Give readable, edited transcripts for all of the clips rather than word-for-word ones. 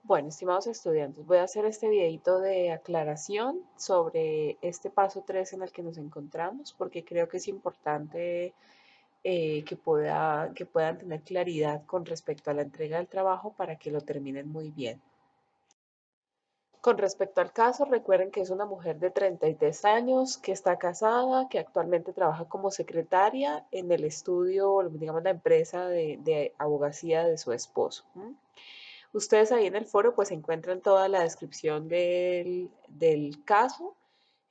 Bueno, estimados estudiantes, voy a hacer este videito de aclaración sobre este paso 3 en el que nos encontramos, porque creo que es importante que puedan tener claridad con respecto a la entrega del trabajo para que lo terminen muy bien. Con respecto al caso, recuerden que es una mujer de 33 años, que está casada, que actualmente trabaja como secretaria en el estudio, digamos, la empresa de abogacía de su esposo. Ustedes ahí en el foro pues encuentran toda la descripción del caso,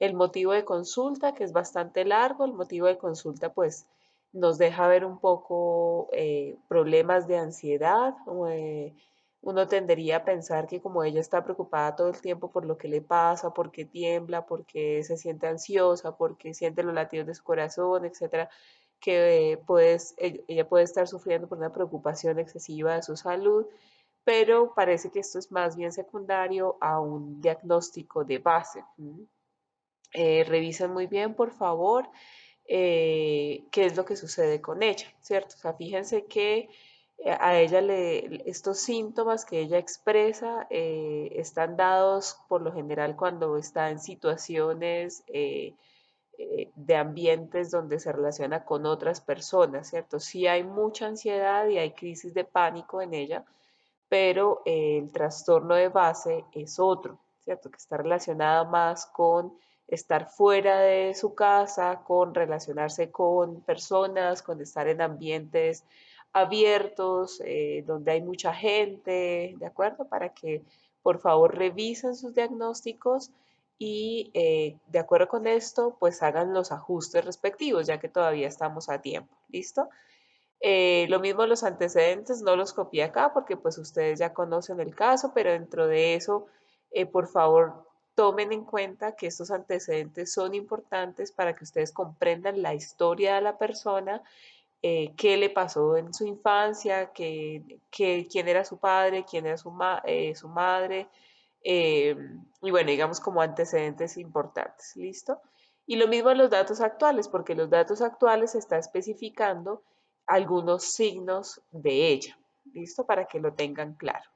el motivo de consulta, que es bastante largo. El motivo de consulta pues nos deja ver un poco problemas de ansiedad. Uno tendería a pensar que como ella está preocupada todo el tiempo por lo que le pasa, porque tiembla, porque se siente ansiosa, porque siente los latidos de su corazón, etcétera, que ella puede estar sufriendo por una preocupación excesiva de su salud, pero parece que esto es más bien secundario a un diagnóstico de base. Revisen muy bien, por favor, qué es lo que sucede con ella, ¿cierto? O sea, fíjense que a ella estos síntomas que ella expresa están dados por lo general cuando está en situaciones de ambientes donde se relaciona con otras personas, ¿cierto? Sí hay mucha ansiedad y hay crisis de pánico en ella, pero el trastorno de base es otro, ¿cierto? Que está relacionado más con estar fuera de su casa, con relacionarse con personas, con estar en ambientes abiertos, donde hay mucha gente, ¿de acuerdo? Para que por favor revisen sus diagnósticos y de acuerdo con esto, pues hagan los ajustes respectivos, ya que todavía estamos a tiempo, ¿listo? Lo mismo los antecedentes, no los copié acá porque pues ustedes ya conocen el caso, pero dentro de eso, por favor, tomen en cuenta que estos antecedentes son importantes para que ustedes comprendan la historia de la persona, qué le pasó en su infancia, quién era su padre, quién era su madre, eh, y bueno, digamos como antecedentes importantes, ¿listo? Y lo mismo en los datos actuales, porque los datos actuales se está especificando algunos signos de ella, ¿listo? Para que lo tengan claro.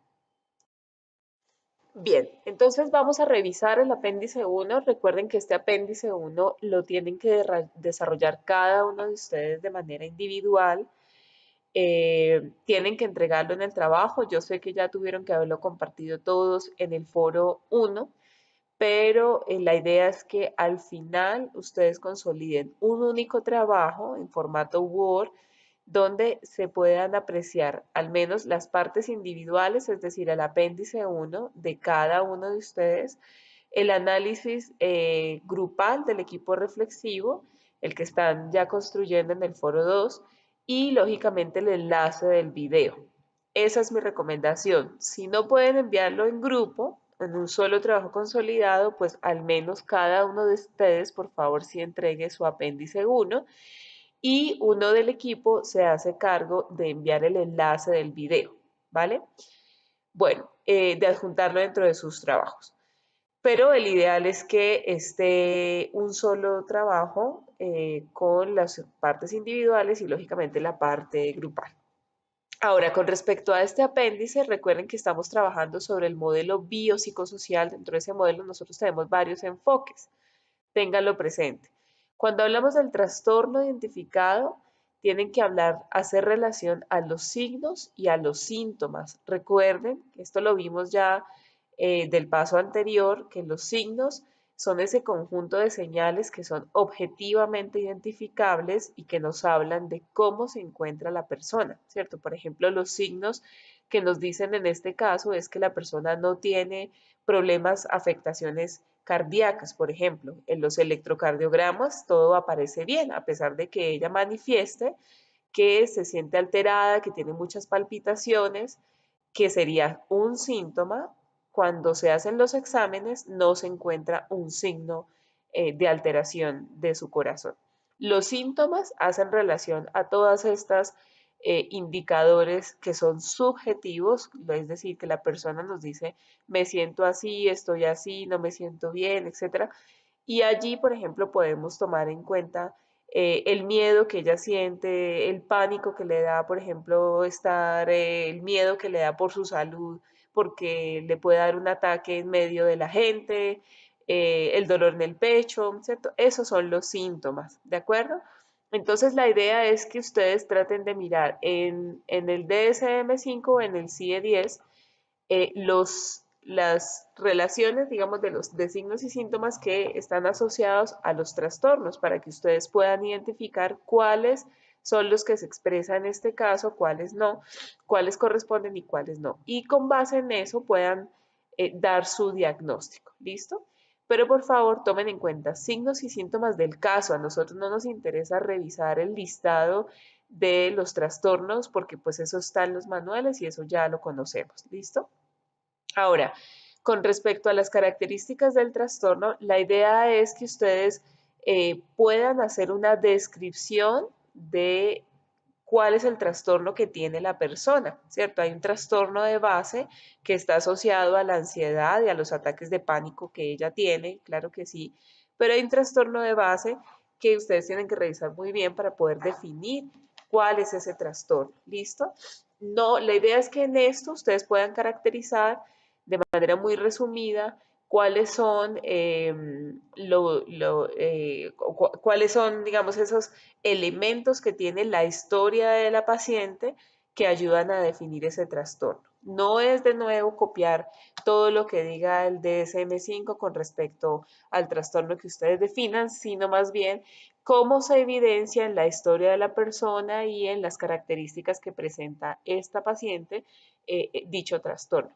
Bien, entonces vamos a revisar el apéndice 1. Recuerden que este apéndice 1 lo tienen que desarrollar cada uno de ustedes de manera individual. Tienen que entregarlo en el trabajo. Yo sé que ya tuvieron que haberlo compartido todos en el foro 1, pero la idea es que al final ustedes consoliden un único trabajo en formato Word donde se puedan apreciar al menos las partes individuales, es decir, el apéndice 1 de cada uno de ustedes, el análisis grupal del equipo reflexivo, el que están ya construyendo en el foro 2, y lógicamente el enlace del video. Esa es mi recomendación. Si no pueden enviarlo en grupo, en un solo trabajo consolidado, pues al menos cada uno de ustedes, por favor, sí entregue su apéndice 1 y uno del equipo se hace cargo de enviar el enlace del video, ¿vale? Bueno, de adjuntarlo dentro de sus trabajos. Pero el ideal es que esté un solo trabajo con las partes individuales y lógicamente la parte grupal. Ahora, con respecto a este apéndice, recuerden que estamos trabajando sobre el modelo biopsicosocial. Dentro de ese modelo nosotros tenemos varios enfoques. Ténganlo presente. Cuando hablamos del trastorno identificado, tienen que hablar, hacer relación a los signos y a los síntomas. Recuerden, que esto lo vimos ya del paso anterior, que los signos son ese conjunto de señales que son objetivamente identificables y que nos hablan de cómo se encuentra la persona, ¿cierto? Por ejemplo, los signos que nos dicen en este caso es que la persona no tiene problemas, afectaciones cardíacas, por ejemplo. En los electrocardiogramas todo aparece bien, a pesar de que ella manifieste que se siente alterada, que tiene muchas palpitaciones, que sería un síntoma. Cuando se hacen los exámenes no se encuentra un signo de alteración de su corazón. Los síntomas hacen relación a todas estas indicadores que son subjetivos, es decir, que la persona nos dice, me siento así, estoy así, no me siento bien, etcétera. Y allí, por ejemplo, podemos tomar en cuenta el miedo que ella siente, el pánico que le da, por ejemplo, el miedo que le da por su salud, porque le puede dar un ataque en medio de la gente, el dolor en el pecho, ¿cierto? Esos son los síntomas, ¿de acuerdo? Entonces la idea es que ustedes traten de mirar en el DSM-5 o en el CIE-10 las relaciones, digamos, de signos y síntomas que están asociados a los trastornos para que ustedes puedan identificar cuáles son los que se expresan en este caso, cuáles no, cuáles corresponden y cuáles no. Y con base en eso puedan dar su diagnóstico. ¿Listo? Pero por favor tomen en cuenta signos y síntomas del caso. A nosotros no nos interesa revisar el listado de los trastornos porque pues eso está en los manuales y eso ya lo conocemos. ¿Listo? Ahora, con respecto a las características del trastorno, la idea es que ustedes puedan hacer una descripción de cuál es el trastorno que tiene la persona, ¿cierto? Hay un trastorno de base que está asociado a la ansiedad y a los ataques de pánico que ella tiene, claro que sí, pero hay un trastorno de base que ustedes tienen que revisar muy bien para poder definir cuál es ese trastorno, ¿listo? No, la idea es que en esto ustedes puedan caracterizar de manera muy resumida cuáles son, cuáles son, digamos, esos elementos que tiene la historia de la paciente que ayudan a definir ese trastorno. No es de nuevo copiar todo lo que diga el DSM-5 con respecto al trastorno que ustedes definan, sino más bien cómo se evidencia en la historia de la persona y en las características que presenta esta paciente dicho trastorno.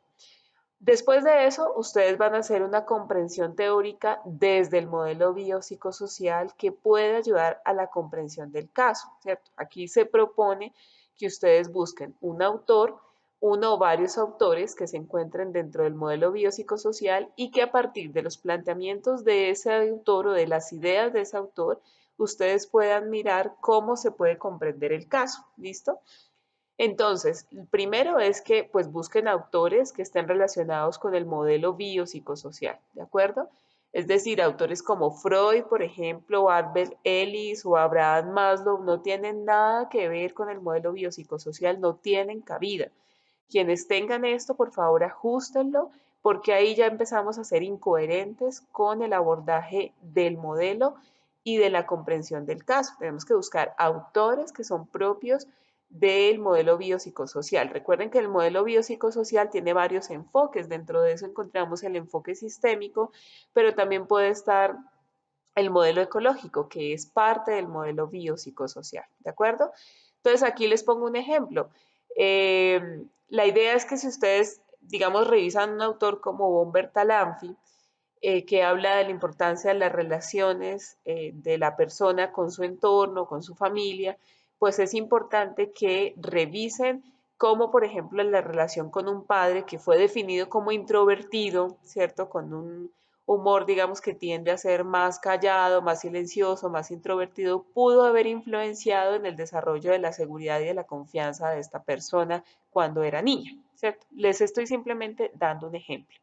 Después de eso, ustedes van a hacer una comprensión teórica desde el modelo biopsicosocial que puede ayudar a la comprensión del caso, ¿cierto? Aquí se propone que ustedes busquen un autor, uno o varios autores que se encuentren dentro del modelo biopsicosocial y que a partir de los planteamientos de ese autor o de las ideas de ese autor, ustedes puedan mirar cómo se puede comprender el caso, ¿listo? Entonces, primero es que pues busquen autores que estén relacionados con el modelo biopsicosocial, ¿de acuerdo? Es decir, autores como Freud, por ejemplo, o Albert Ellis o Abraham Maslow no tienen nada que ver con el modelo biopsicosocial, no tienen cabida. Quienes tengan esto, por favor, ajustenlo, porque ahí ya empezamos a ser incoherentes con el abordaje del modelo y de la comprensión del caso. Tenemos que buscar autores que son propios del modelo biopsicosocial. Recuerden que el modelo biopsicosocial tiene varios enfoques. Dentro de eso encontramos el enfoque sistémico, pero también puede estar el modelo ecológico, que es parte del modelo biopsicosocial. ¿De acuerdo? Entonces aquí les pongo un ejemplo. La idea es que si ustedes, digamos, revisan un autor como Bomber Talanfi, que habla de la importancia de las relaciones de la persona con su entorno, con su familia, pues es importante que revisen cómo, por ejemplo, en la relación con un padre que fue definido como introvertido, ¿cierto? Con un humor, digamos, que tiende a ser más callado, más silencioso, más introvertido, pudo haber influenciado en el desarrollo de la seguridad y de la confianza de esta persona cuando era niña, ¿cierto? Les estoy simplemente dando un ejemplo.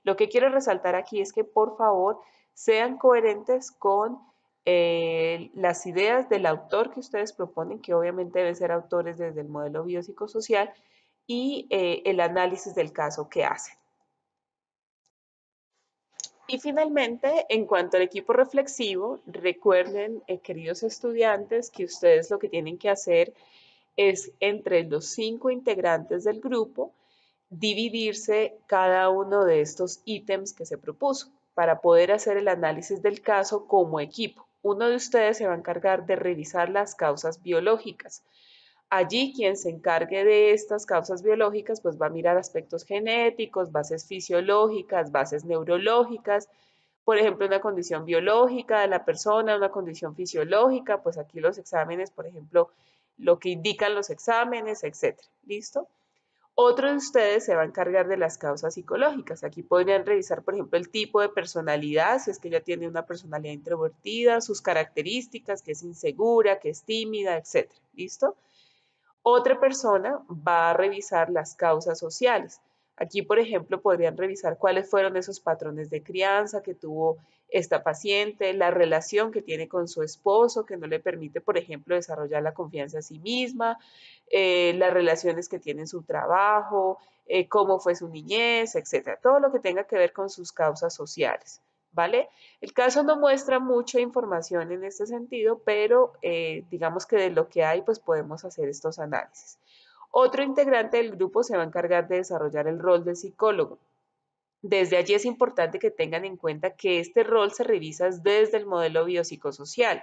Lo que quiero resaltar aquí es que por favor sean coherentes con las ideas del autor que ustedes proponen, que obviamente deben ser autores desde el modelo biopsicosocial, y el análisis del caso que hacen. Y finalmente, en cuanto al equipo reflexivo, recuerden, queridos estudiantes, que ustedes lo que tienen que hacer es entre los 5 integrantes del grupo, dividirse cada uno de estos ítems que se propuso para poder hacer el análisis del caso como equipo. Uno de ustedes se va a encargar de revisar las causas biológicas. Allí quien se encargue de estas causas biológicas pues va a mirar aspectos genéticos, bases fisiológicas, bases neurológicas, por ejemplo, una condición biológica de la persona, una condición fisiológica, pues aquí los exámenes, por ejemplo, lo que indican los exámenes, etcétera. ¿Listo? Otro de ustedes se va a encargar de las causas psicológicas. Aquí podrían revisar, por ejemplo, el tipo de personalidad, si es que ella tiene una personalidad introvertida, sus características, que es insegura, que es tímida, etcétera. ¿Listo? Otra persona va a revisar las causas sociales. Aquí, por ejemplo, podrían revisar cuáles fueron esos patrones de crianza que tuvo esta paciente, la relación que tiene con su esposo, que no le permite, por ejemplo, desarrollar la confianza en sí misma, las relaciones que tiene en su trabajo, cómo fue su niñez, etcétera. Todo lo que tenga que ver con sus causas sociales, ¿vale? El caso no muestra mucha información en este sentido, pero digamos que de lo que hay, pues podemos hacer estos análisis. Otro integrante del grupo se va a encargar de desarrollar el rol del psicólogo. Desde allí es importante que tengan en cuenta que este rol se revisa desde el modelo biopsicosocial.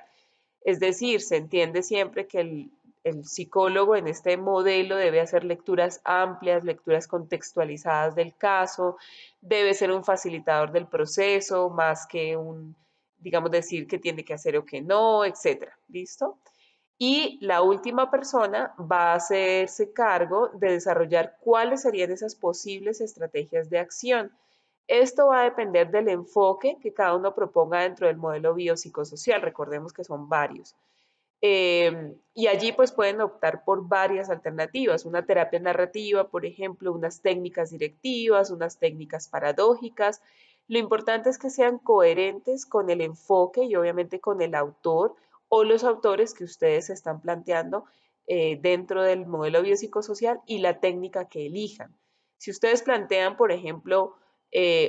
Es decir, se entiende siempre que el psicólogo en este modelo debe hacer lecturas amplias, lecturas contextualizadas del caso, debe ser un facilitador del proceso, más que un, digamos, decir qué tiene que hacer o qué no, etcétera. ¿Listo? Y la última persona va a hacerse cargo de desarrollar cuáles serían esas posibles estrategias de acción. Esto va a depender del enfoque que cada uno proponga dentro del modelo biopsicosocial. Recordemos que son varios. Y allí pues pueden optar por varias alternativas, una terapia narrativa, por ejemplo, unas técnicas directivas, unas técnicas paradójicas. Lo importante es que sean coherentes con el enfoque y obviamente con el autor o los autores que ustedes están planteando dentro del modelo biopsicosocial y la técnica que elijan. Si ustedes plantean, por ejemplo,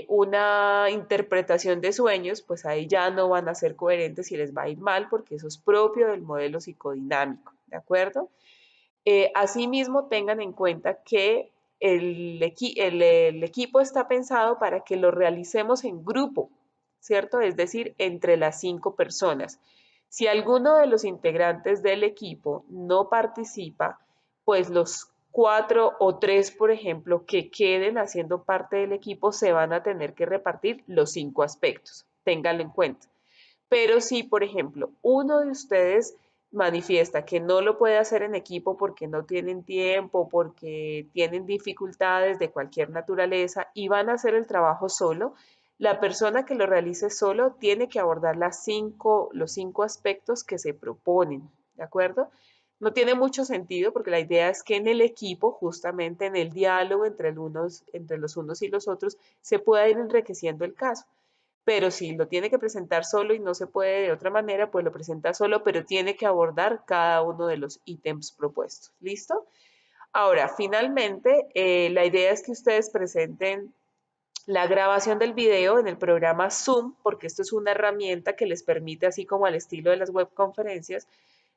una interpretación de sueños, pues ahí ya no van a ser coherentes y les va a ir mal porque eso es propio del modelo psicodinámico, ¿de acuerdo? Asimismo, tengan en cuenta que el equipo está pensado para que lo realicemos en grupo, ¿cierto? Es decir, entre las 5 personas. Si alguno de los integrantes del equipo no participa, pues los 4 o 3, por ejemplo, que queden haciendo parte del equipo se van a tener que repartir los 5 aspectos. Ténganlo en cuenta. Pero si, por ejemplo, uno de ustedes manifiesta que no lo puede hacer en equipo porque no tienen tiempo, porque tienen dificultades de cualquier naturaleza y van a hacer el trabajo solo, la persona que lo realice solo tiene que abordar los 5 aspectos que se proponen, ¿de acuerdo? No tiene mucho sentido porque la idea es que en el equipo, justamente en el diálogo entre los unos y los otros, se pueda ir enriqueciendo el caso. Pero si lo tiene que presentar solo y no se puede de otra manera, pues lo presenta solo, pero tiene que abordar cada uno de los ítems propuestos. ¿Listo? Ahora, finalmente, la idea es que ustedes presenten la grabación del video en el programa Zoom, porque esto es una herramienta que les permite, así como al estilo de las webconferencias,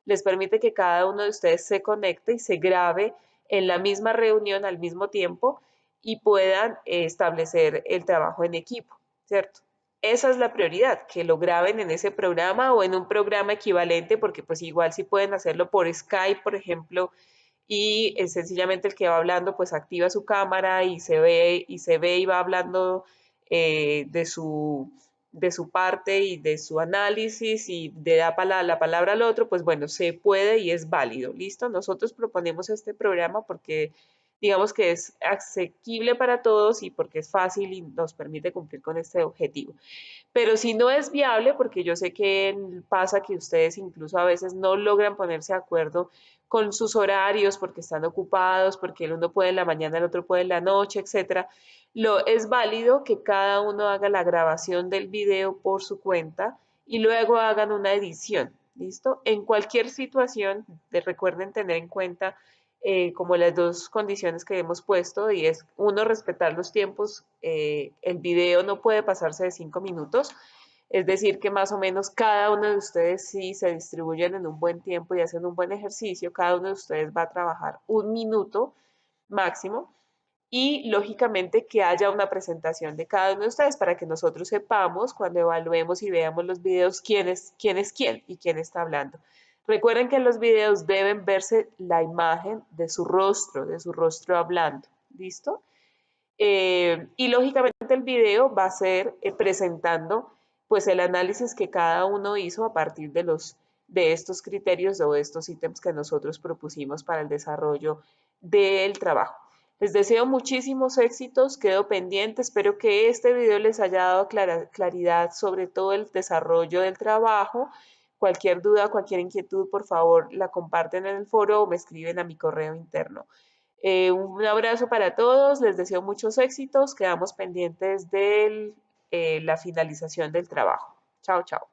les permite que cada uno de ustedes se conecte y se grabe en la misma reunión al mismo tiempo y puedan establecer el trabajo en equipo, ¿cierto? Esa es la prioridad, que lo graben en ese programa o en un programa equivalente, porque pues igual si pueden hacerlo por Skype, por ejemplo, y sencillamente el que va hablando pues activa su cámara y se ve y va hablando de su parte y de su análisis y le da la palabra al otro, pues bueno, se puede y es válido, ¿listo? Nosotros proponemos este programa porque digamos que es asequible para todos y porque es fácil y nos permite cumplir con este objetivo. Pero si no es viable, porque yo sé que pasa que ustedes incluso a veces no logran ponerse de acuerdo con sus horarios porque están ocupados, porque el uno puede en la mañana, el otro puede en la noche, etcétera. Es válido que cada uno haga la grabación del video por su cuenta y luego hagan una edición, ¿listo? En cualquier situación, recuerden tener en cuenta como las dos condiciones que hemos puesto y es uno, respetar los tiempos. El video no puede pasarse de 5 minutos, es decir, que más o menos cada uno de ustedes, si se distribuyen en un buen tiempo y hacen un buen ejercicio, cada uno de ustedes va a trabajar 1 minuto máximo y lógicamente que haya una presentación de cada uno de ustedes para que nosotros sepamos cuando evaluemos y veamos los videos quién y quién está hablando. Recuerden que en los videos deben verse la imagen de su rostro hablando. ¿Listo? Y lógicamente el video va a ser presentando pues el análisis que cada uno hizo a partir de estos criterios o de estos ítems que nosotros propusimos para el desarrollo del trabajo. Les deseo muchísimos éxitos, quedo pendiente, espero que este video les haya dado claridad sobre todo el desarrollo del trabajo. Cualquier duda, cualquier inquietud, por favor, la comparten en el foro o me escriben a mi correo interno. Un abrazo para todos, les deseo muchos éxitos, quedamos pendientes de la finalización del trabajo. Chao, chao.